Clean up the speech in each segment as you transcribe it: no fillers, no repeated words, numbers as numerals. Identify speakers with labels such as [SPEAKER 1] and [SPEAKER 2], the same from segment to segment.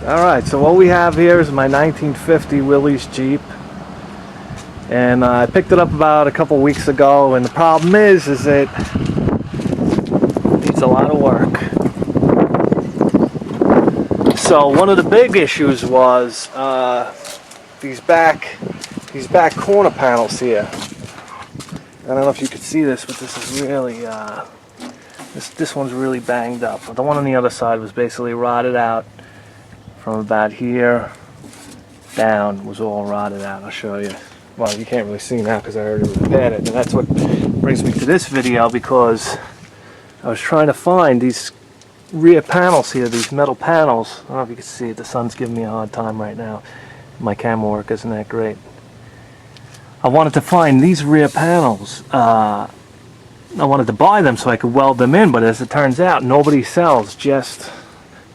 [SPEAKER 1] Alright, so what we have here is my 1950 Willys Jeep. And I picked it up about a couple weeks ago, and the problem is it needs a lot of work. So one of the big issues was these back corner panels here. I don't know if you can see this, but this is really this one's really banged up. The one on the other side was basically rotted out. From about here down was all rotted out. I'll show you. Well, you can't really see now because I already repaired it. And that's what brings me to this video, because I was trying to find these rear panels here, these metal panels. I don't know if you can see it. The sun's giving me a hard time right now. My camera work isn't that great. I wanted to find these rear panels. I wanted to buy them so I could weld them in, but as it turns out, nobody sells just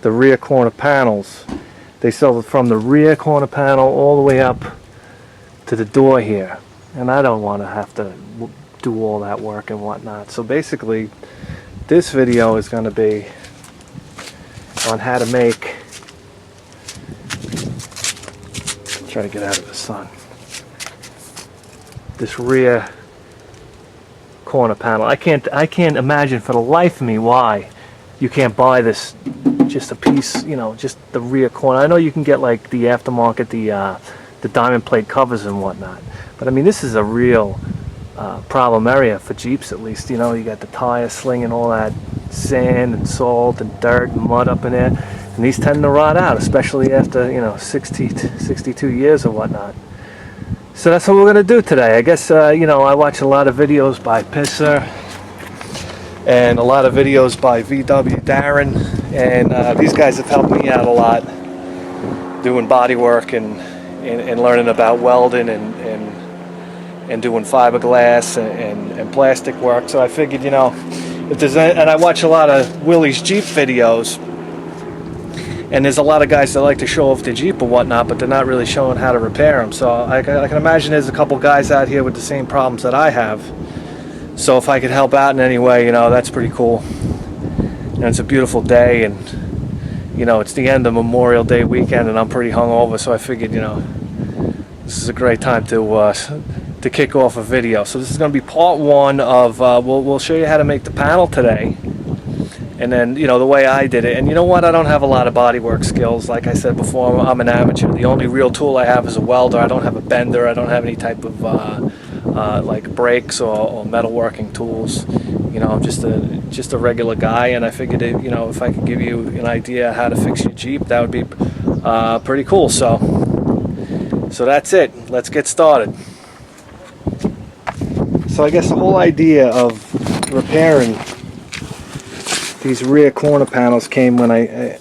[SPEAKER 1] the rear corner panels. They sell it from the rear corner panel all the way up to the door here, and I don't want to have to do all that work and whatnot. So basically this video is going to be on how to make, try to get out of the sun, this rear corner panel. I can't imagine for the life of me why you can't buy this, just a piece, you know, just the rear corner. I know you can get like the aftermarket, the diamond plate covers and whatnot, but I mean, this is a real problem area for Jeeps, at least. You know, you got the tires slinging all that sand and salt and dirt and mud up in there, and these tend to rot out, especially after, you know, 62 years or whatnot. So that's what we're gonna do today. I guess you know, I watch a lot of videos by Pisser and a lot of videos by VW Darren, and these guys have helped me out a lot doing body work and learning about welding and doing fiberglass and plastic work. So I figured, you know, if there's and I watch a lot of Willys Jeep videos, and there's a lot of guys that like to show off the Jeep or whatnot, but they're not really showing how to repair them. So I can imagine there's a couple guys out here with the same problems that I have. So if I could help out in any way, you know, that's pretty cool. And it's a beautiful day, and you know, it's the end of Memorial Day weekend, and I'm pretty hungover, so I figured, you know, this is a great time to kick off a video. So this is going to be part one of we'll show you how to make the panel today, and then, you know, the way I did it. And you know what, I don't have a lot of bodywork skills. Like I said before, I'm an amateur. The only real tool I have is a welder. I don't have a bender. I don't have any type of like brakes or metalworking tools. You know, I'm just a regular guy, and I figured, you know, if I could give you an idea how to fix your Jeep, that would be pretty cool. So that's it. Let's get started. So I guess the whole idea of repairing these rear corner panels came when I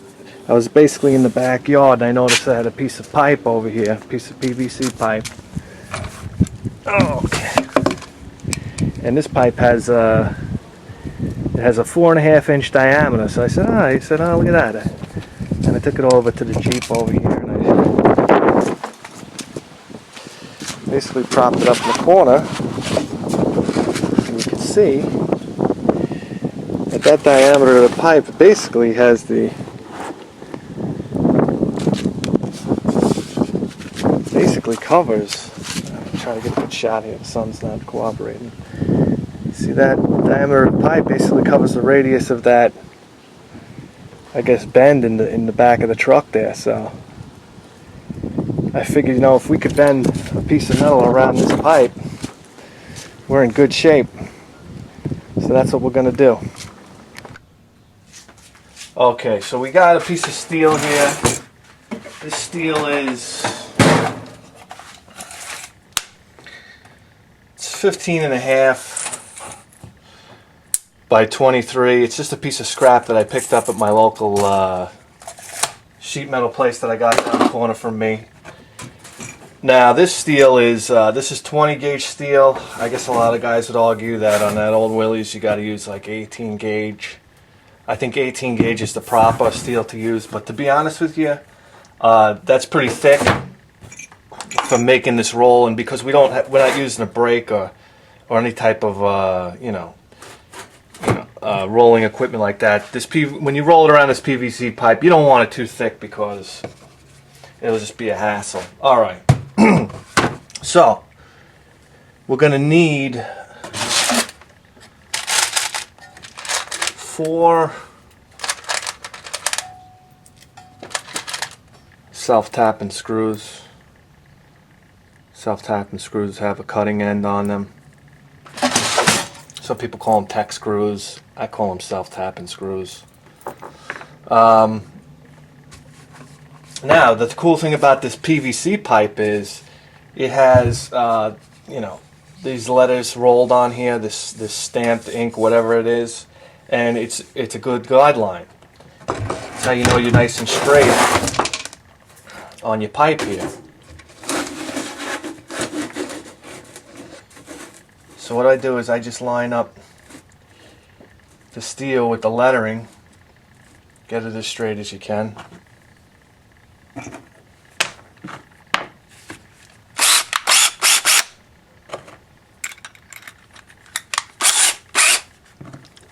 [SPEAKER 1] was basically in the backyard, and I noticed I had a piece of pipe over here, a piece of PVC pipe. Okay. And this pipe has a 4.5 inch diameter. So I said, oh, look at that. And I took it over to the Jeep over here, and I basically propped it up in the corner. And you can see that diameter of the pipe basically has basically covers. I'm trying to get a good shot here. The sun's not cooperating. See, that diameter of the pipe basically covers the radius of that, I guess, bend in the back of the truck there. So I figured, you know, if we could bend a piece of metal around this pipe, we're in good shape. So that's what we're going to do. Okay, so we got a piece of steel here. This steel is 15.5 by 23. It's just a piece of scrap that I picked up at my local sheet metal place that I got down the corner from me. Now this steel is this is 20 gauge steel. I guess a lot of guys would argue that on that old Willys you got to use like 18 gauge. I think 18 gauge is the proper steel to use, but to be honest with you, that's pretty thick for making this roll, and because we're not using a brake or any type of rolling equipment like that, when you roll it around this PVC pipe, you don't want it too thick because it'll just be a hassle. All right. So we're going to need 4 self-tapping screws. Self-tapping screws have a cutting end on them. Some people call them tech screws. I call them self-tapping screws. Now, the cool thing about this PVC pipe is it has, these letters rolled on here, this stamped ink, whatever it is, and it's a good guideline. That's how you know you're nice and straight on your pipe here. So what I do is I just line up the steel with the lettering, get it as straight as you can.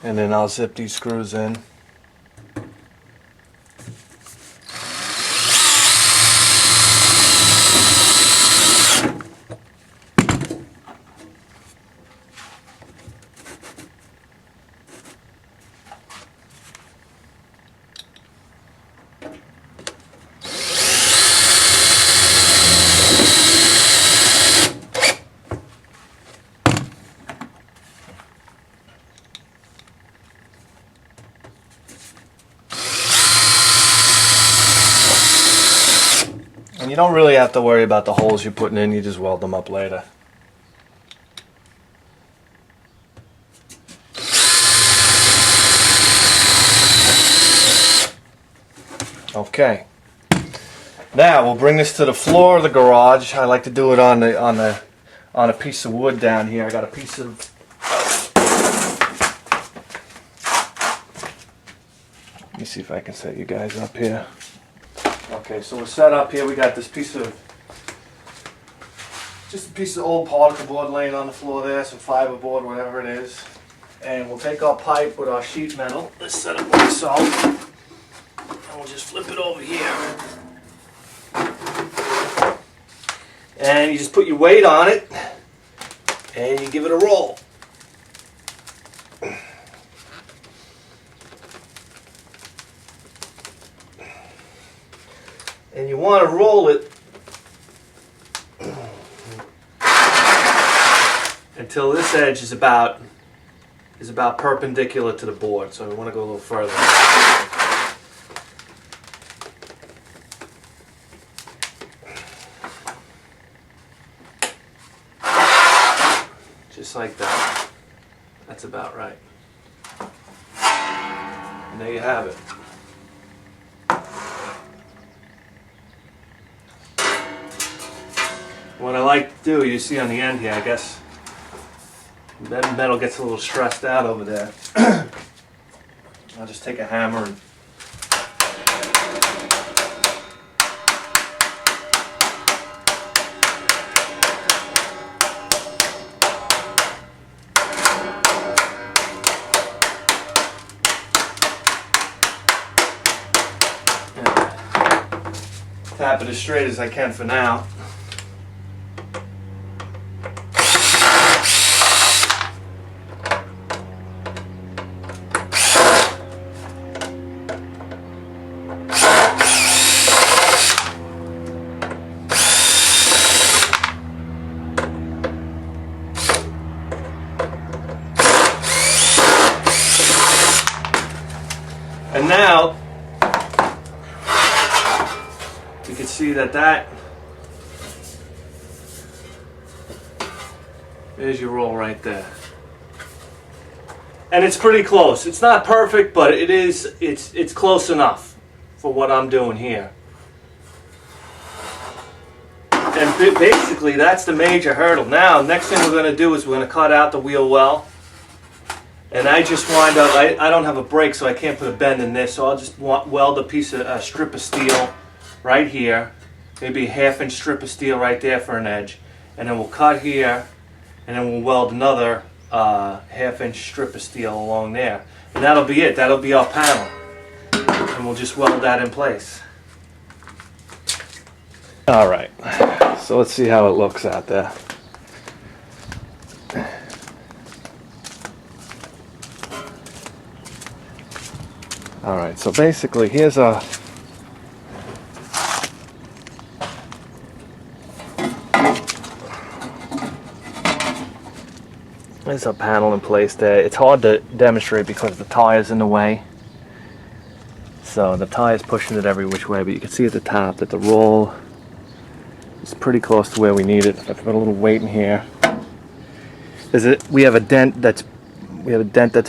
[SPEAKER 1] And then I'll zip these screws in. And you don't really have to worry about the holes you're putting in, you just weld them up later. Okay. Now we'll bring this to the floor of the garage. I like to do it on a piece of wood down here. I got a piece of let me see if I can set you guys up here. Okay, so we're set up here. We got this just a piece of old particle board laying on the floor there, some fiberboard, whatever it is. And we'll take our pipe with our sheet metal. Let's set it like so. And we'll just flip it over here. And you just put your weight on it, and you give it a roll. And you want to roll it until this edge is about perpendicular to the board. So we want to go a little further. Just like that. That's about right. And there you have it. What I like to do, you see on the end here, I guess that metal gets a little stressed out over there. I'll just take a hammer and tap it as straight as I can for now. And now you can see that there's your roll right there. And it's pretty close. It's not perfect, but it's close enough for what I'm doing here. And basically that's the major hurdle. Now, next thing we're going to do is we're going to cut out the wheel well. And I just wind up, I don't have a brake, so I can't put a bend in this, so I'll just weld a strip of steel right here, maybe a 1/2 inch strip of steel right there for an edge, and then we'll cut here, and then we'll weld another 1/2 inch strip of steel along there. And that'll be it. That'll be our panel. And we'll just weld that in place. Alright, so let's see how it looks out there. Alright, so basically here's a panel in place there. It's hard to demonstrate because the tire's in the way. So the tire's pushing it every which way, but you can see at the top that the roll is pretty close to where we need it. I've got a little weight in here. We have a dent that's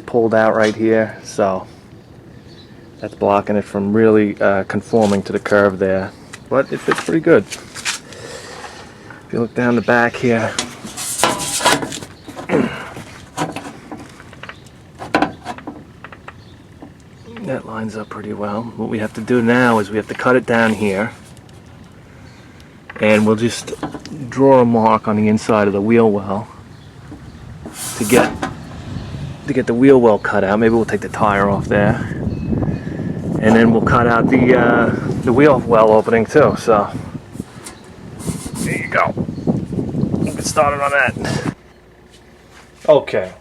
[SPEAKER 1] pulled out right here, so that's blocking it from really conforming to the curve there. But it fits pretty good. If you look down the back here, that lines up pretty well. What we have to do now is we have to cut it down here, and we'll just draw a mark on the inside of the wheel well to get the wheel well cut out. Maybe we'll take the tire off there, and then we'll cut out the wheel well opening too. So there you go. We'll get started on that. Okay.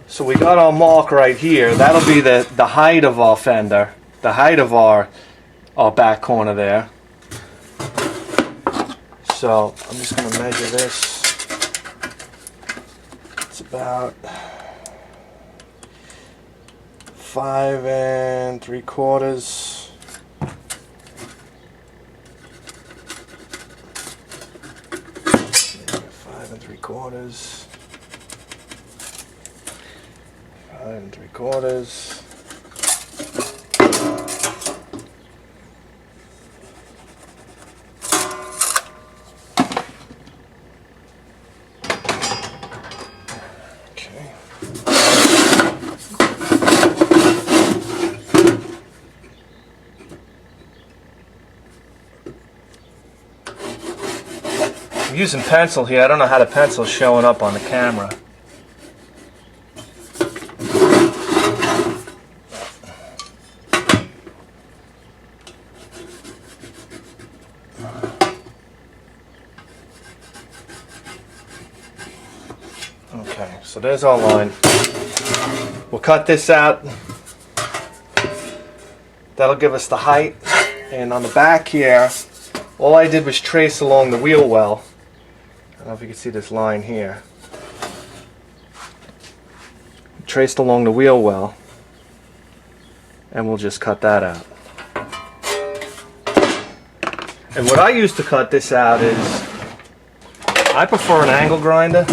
[SPEAKER 1] So we got our mark right here. That'll be the height of our fender, the height of our back corner there. So I'm just going to measure this. It's about 5 3/4. 5 3/4. 5 3/4. Okay. I'm using pencil here. I don't know how the pencil's showing up on the camera. Okay, so there's our line. We'll cut this out. That'll give us the height. And on the back here, all I did was trace along the wheel well. I don't know if you can see this line here. Traced along the wheel well. And we'll just cut that out. And what I use to cut this out is, I prefer an angle grinder.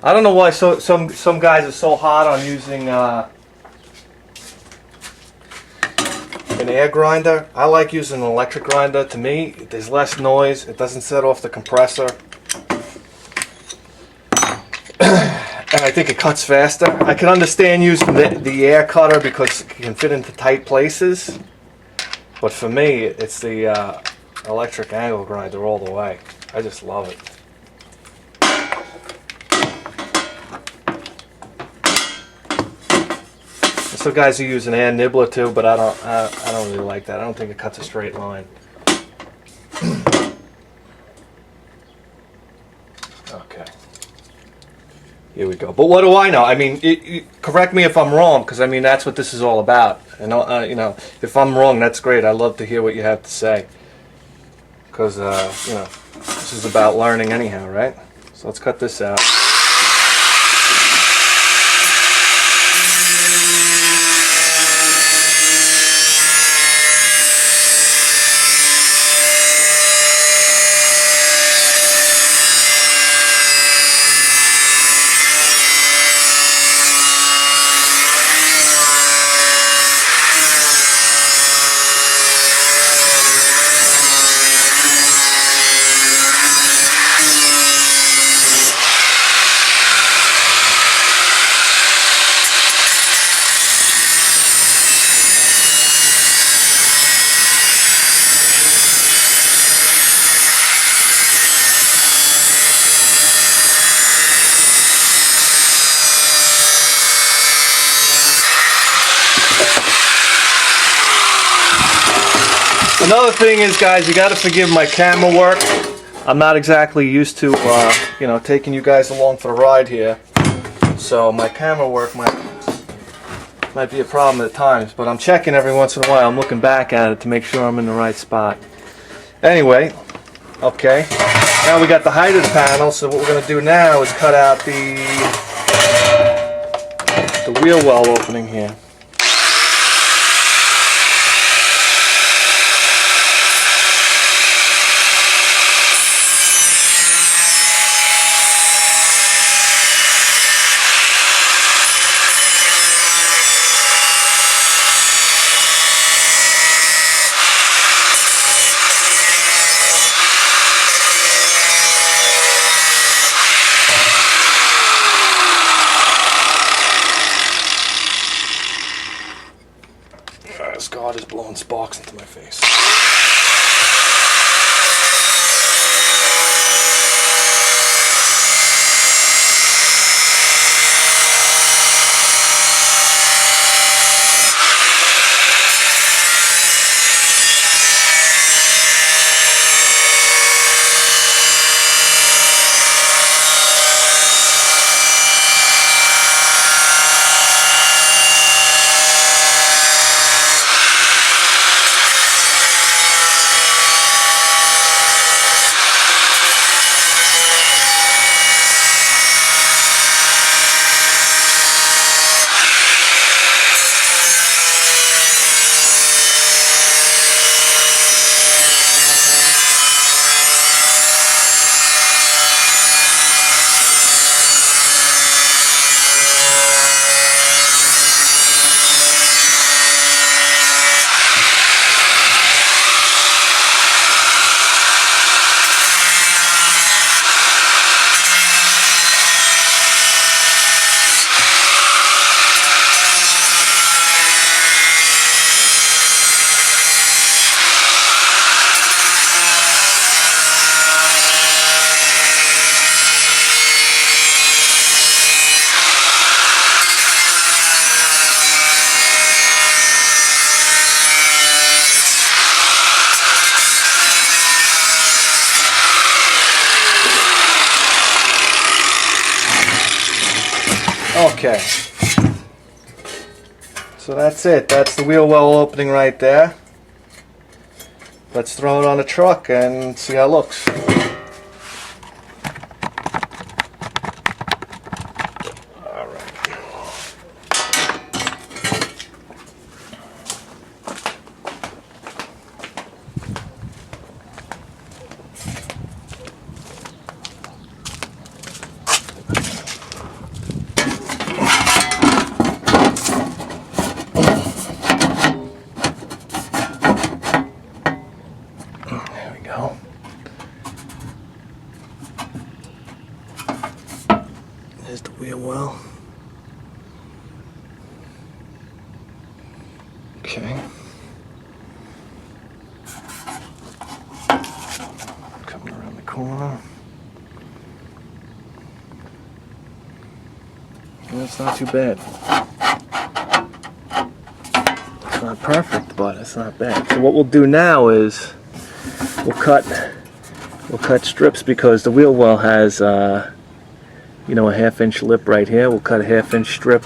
[SPEAKER 1] I don't know why some guys are so hot on using an air grinder. I like using an electric grinder. To me, there's less noise. It doesn't set off the compressor. And I think it cuts faster. I can understand using the air cutter because it can fit into tight places. But for me, it's the electric angle grinder all the way. I just love it. Some guys who use an air nibbler too, but I don't really like that. I don't think it cuts a straight line. Okay, here we go. But what do I know? I mean, correct me if I'm wrong, because I mean that's what this is all about. And you know, if I'm wrong, that's great. I love to hear what you have to say, because you know, this is about learning anyhow, right? So let's cut this out. Another thing is, guys, you got to forgive my camera work. I'm not exactly used to, you know, taking you guys along for the ride here. So my camera work might be a problem at times, but I'm checking every once in a while. I'm looking back at it to make sure I'm in the right spot. Anyway, okay. Now we got the height of the panel, so what we're going to do now is cut out the wheel well opening here. God is blowing sparks into my face. Okay, so that's it. That's the wheel well opening right there. Let's throw it on the truck and see how it looks. All right. Go. There's the wheel well. Okay. Coming around the corner. That's not too bad. It's not perfect, but it's not bad. So what we'll do now is we'll cut strips, because the wheel well has you know, a 1/2-inch lip right here. We'll cut a 1/2-inch strip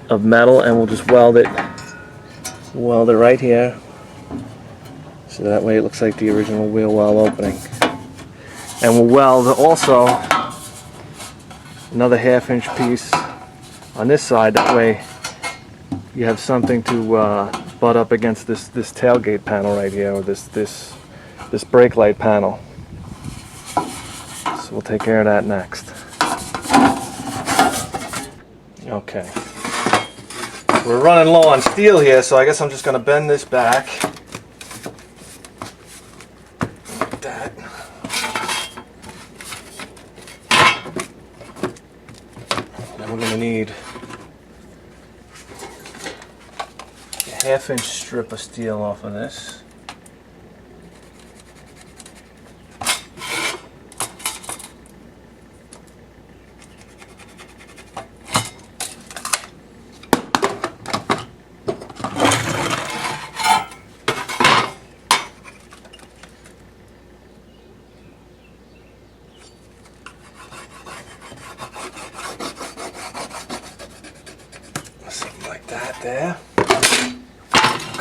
[SPEAKER 1] of metal and we'll just weld it right here, so that way it looks like the original wheel well opening. And we'll weld also another 1/2-inch piece on this side, that way you have something to butt up against this tailgate panel right here, or this brake light panel. So we'll take care of that next. Okay. We're running low on steel here, so I guess I'm just going to bend this back. Like that. Then we're going to need a 1/2-inch strip of steel off of this.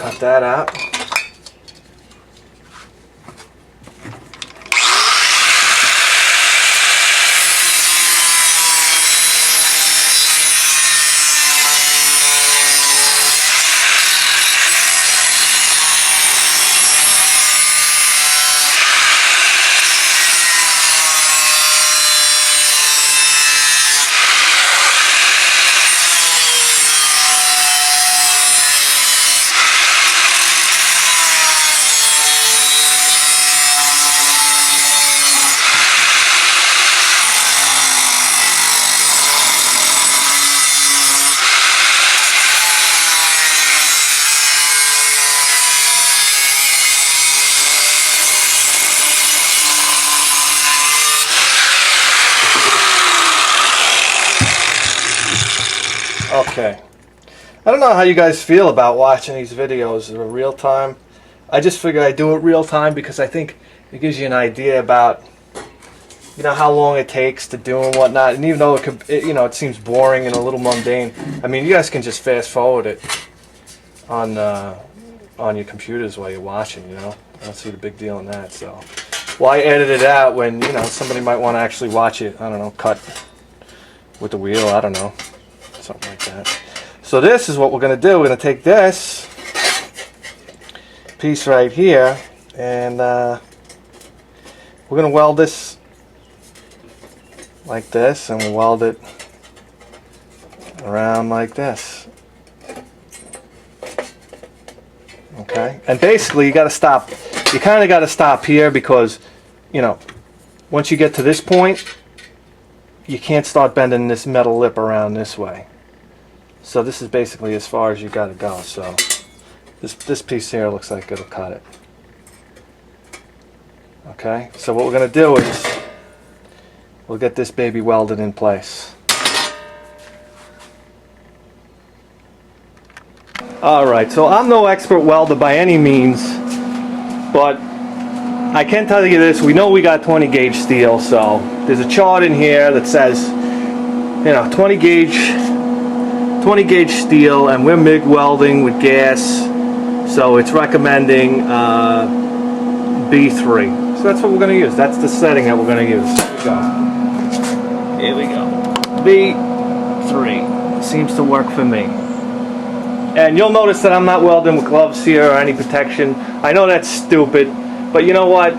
[SPEAKER 1] cut that out. Okay. I don't know how you guys feel about watching these videos in real time. I just figured I'd do it real time because I think it gives you an idea about, you know, how long it takes to do and whatnot. And even though it seems boring and a little mundane, I mean, you guys can just fast forward it on your computers while you're watching. You know, I don't see the big deal in that. So why edit it out when, you know, somebody might want to actually watch it? I don't know, cut with the wheel. I don't know. Something like that. So this is what we're going to do. We're going to take this piece right here and we're going to weld this like this, and we'll weld it around like this. Okay, and basically you got to stop. You kind of got to stop here because, you know, once you get to this point, you can't start bending this metal lip around this way. So this is basically as far as you got to go. So this piece here looks like it'll cut it. Okay, so what we're going to do is we'll get this baby welded in place. Alright, so I'm no expert welder by any means, but I can tell you this, we know we got 20 gauge steel, so there's a chart in here that says, you know, 20 gauge steel, and we're MIG welding with gas, so it's recommending B3. So that's what we're going to use. That's the setting that we're going to use. Here we go. B3 seems to work for me. And you'll notice that I'm not welding with gloves here or any protection. I know that's stupid, but you know what?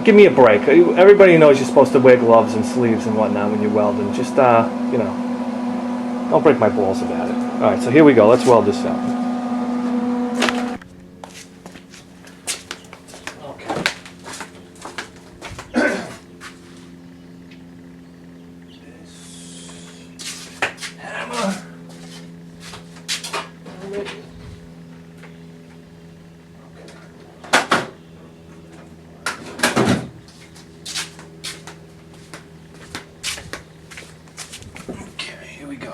[SPEAKER 1] Give me a break. Everybody knows you're supposed to wear gloves and sleeves and whatnot when you're welding. Just, you know, don't break my balls about it. Alright, so here we go. Let's weld this out. Okay. This hammer. Okay, here we go.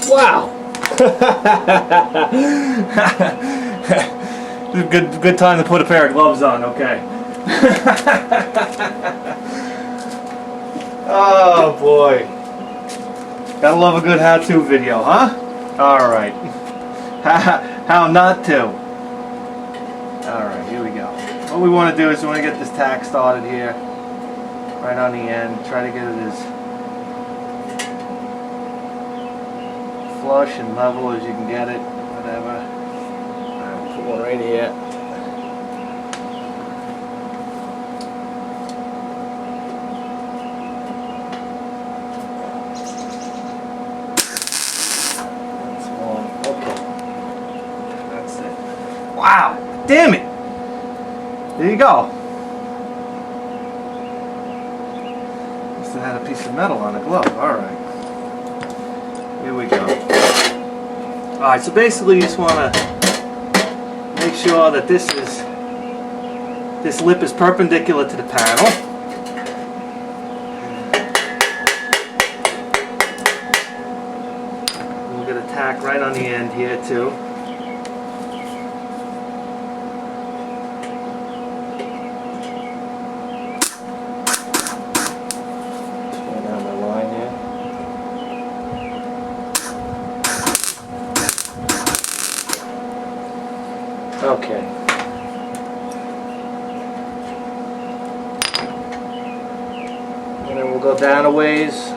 [SPEAKER 1] Wow! Good time to put a pair of gloves on, okay. Oh boy. Gotta love a good how-to video, huh? Alright. How not to. Alright, here we go. What we want to do is we want to get this tack started here. Right on the end. Try to get it as flush and level as you can get it, whatever. Alright, put one right here. That's one. Okay. Wow, damn it. There you go. Must have had a piece of metal on the glove. Alright. Here we go. Alright, so basically you just want to make sure that this lip is perpendicular to the panel. We'll get a tack right on the end here too. Okay. And then we'll go down a ways.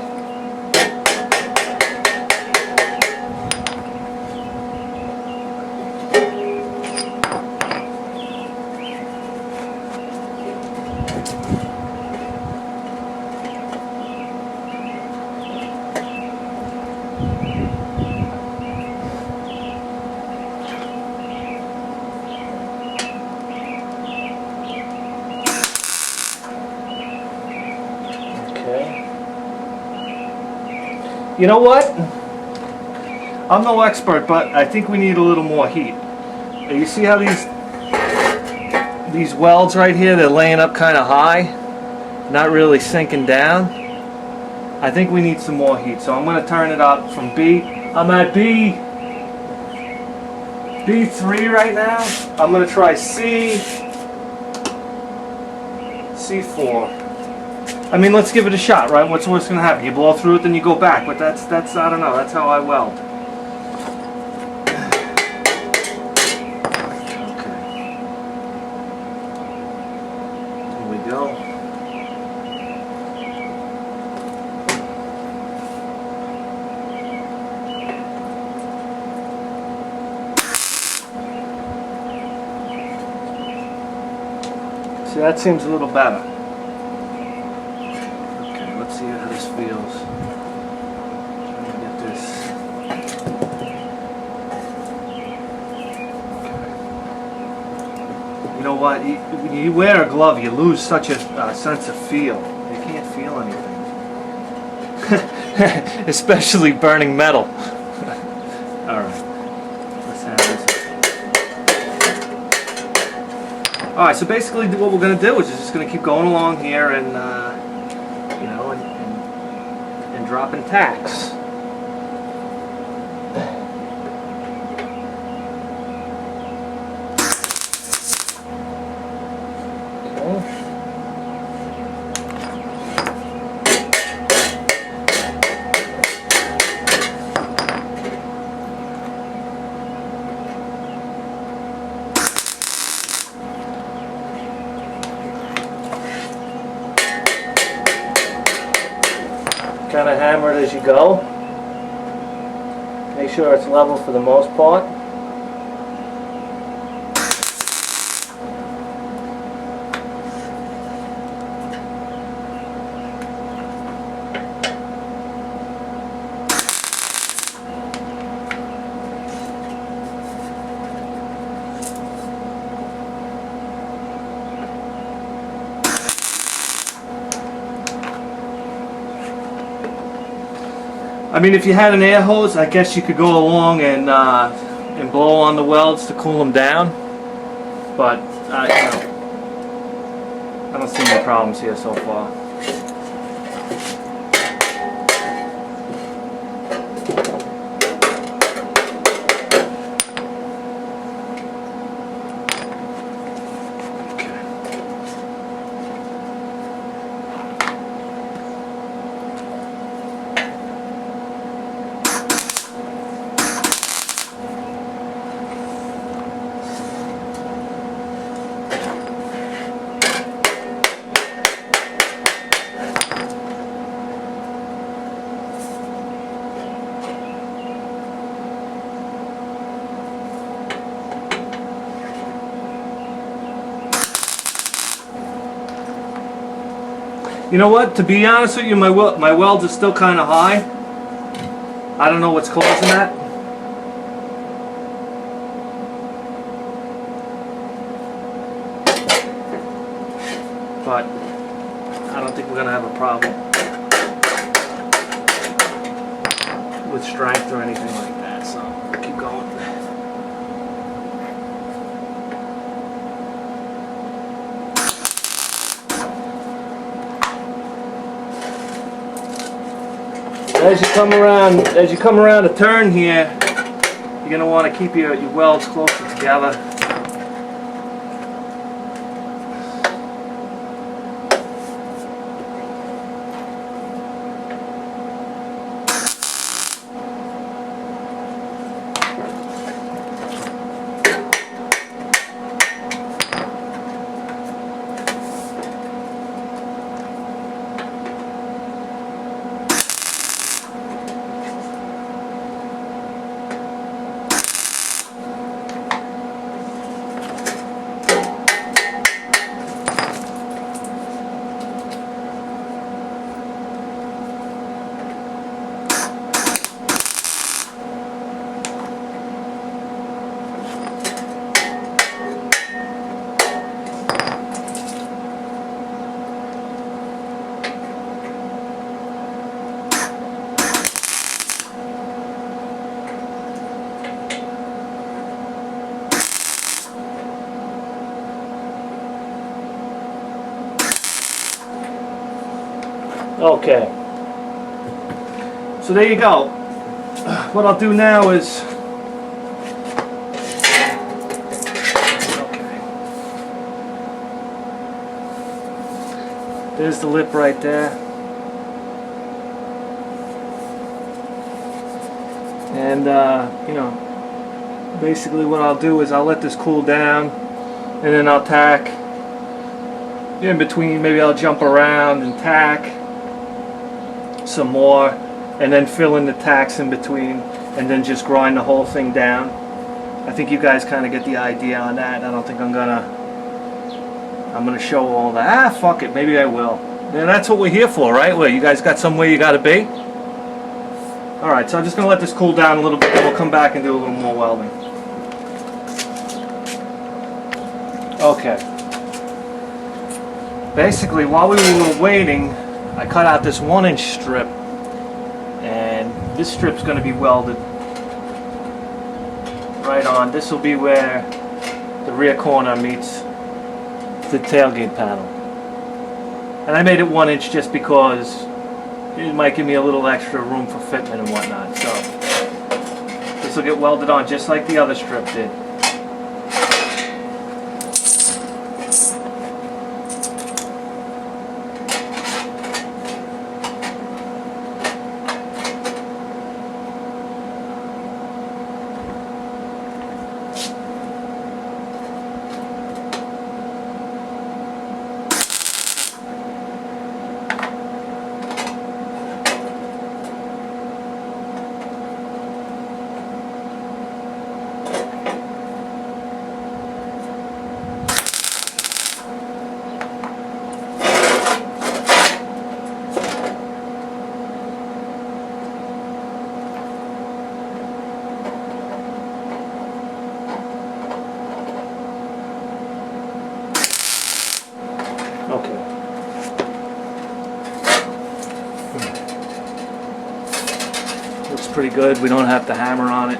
[SPEAKER 1] You know what? I'm no expert, but I think we need a little more heat. You see how these welds right here, they're laying up kind of high, not really sinking down. I think we need some more heat, so I'm going to turn it up from B. I'm at B3 right now. I'm going to try C4. I mean, let's give it a shot, right? What's going to happen? You blow through it, then you go back. But that's I don't know. That's how I weld. Okay. Here we go. See, that seems a little better. See how this feels. Trying to get this. Okay. You know what? When you wear a glove, you lose such a sense of feel. You can't feel anything. Especially burning metal. Alright. Let's have this. Alright, so basically what we're going to do is just going to keep going along here and dropping tacks. Kind of hammer it as you go. Make sure it's level for the most part. I mean, if you had an air hose, I guess you could go along and blow on the welds to cool them down. But I don't see any problems here so far. You know what? To be honest with you, my welds are still kind of high. I don't know what's causing that. but I don't think we're gonna have a problem with strength or anything like that. So keep going. As you come around a turn here, you're gonna want to keep your welds closer together. Okay, so there you go. What I'll do now is, okay, there's the lip right there, and you know, basically what I'll do is I'll let this cool down, and then I'll tack in between. Maybe I'll jump around and tack some more, and then fill in the tacks in between, and then just grind the whole thing down. I think you guys kind of get the idea on that. I don't think I'm gonna show all that. Ah, fuck it, maybe I will. Yeah, that's what we're here for, right? Where you guys got somewhere you gotta be. All right, so I'm just gonna let this cool down a little bit, then we'll come back and do a little more welding. Okay. Basically, while we were waiting, I cut out this 1-inch strip, and this strip's going to be welded right on. This will be where the rear corner meets the tailgate panel. And I made it 1 inch just because it might give me a little extra room for fitment and whatnot. So this will get welded on just like the other strip did. Okay. Looks pretty good. We don't have to hammer on it.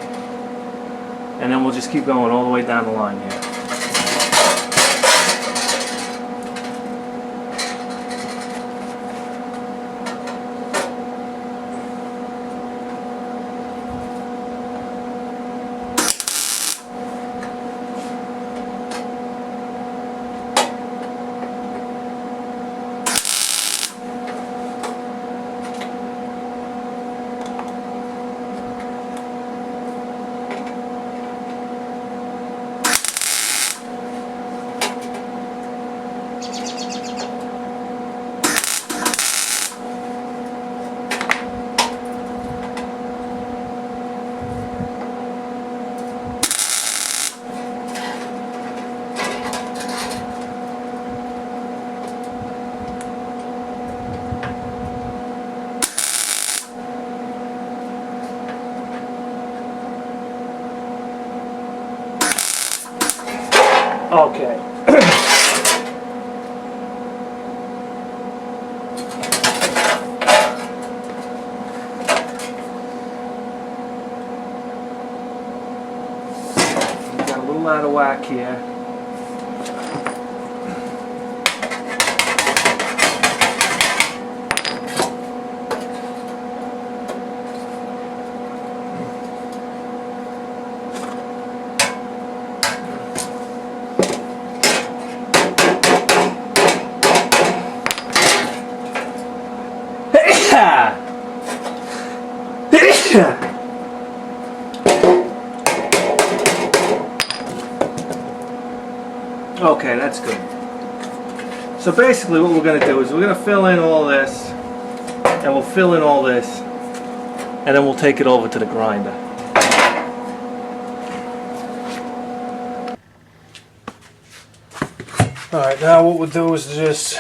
[SPEAKER 1] And then we'll just keep going all the way down the line here. Okay. little out of whack here. Okay, that's good. So basically what we're going to do is we're going to fill in all this, and we'll fill in all this, and then we'll take it over to the grinder. Alright, now what we'll do is just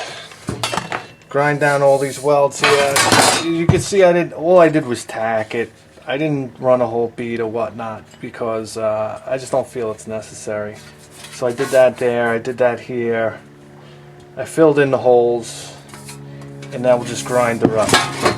[SPEAKER 1] grind down all these welds here. You can see all I did was tack it. I didn't run a whole bead or whatnot because I just don't feel it's necessary. So I did that there, I did that here. I filled in the holes, and now we'll just grind her up.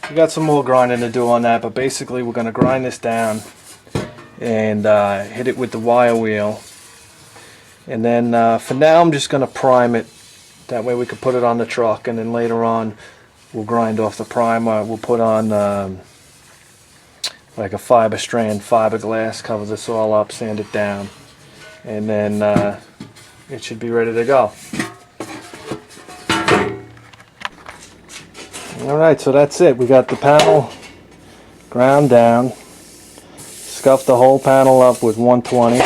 [SPEAKER 1] We got some more grinding to do on that, but basically we're going to grind this down and hit it with the wire wheel. And then for now I'm just going to prime it. That way we can put it on the truck, and then later on we'll grind off the primer. We'll put on like a fiber strand fiberglass, cover this all up, sand it down, and then it should be ready to go. Alright, so that's it. We got the panel ground down. Scuffed the whole panel up with 120.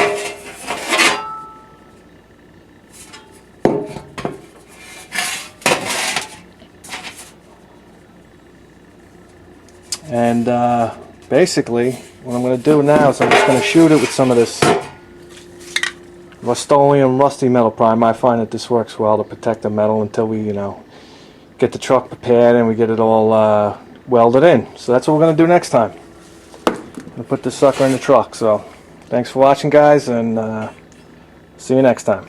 [SPEAKER 1] And basically, what I'm going to do now is I'm just going to shoot it with some of this Rust-Oleum rusty metal primer. I find that this works well to protect the metal until we, get the truck prepared and we get it all welded in. So that's what we're going to do next time. I'll put this sucker in the truck. So thanks for watching, guys, and see you next time.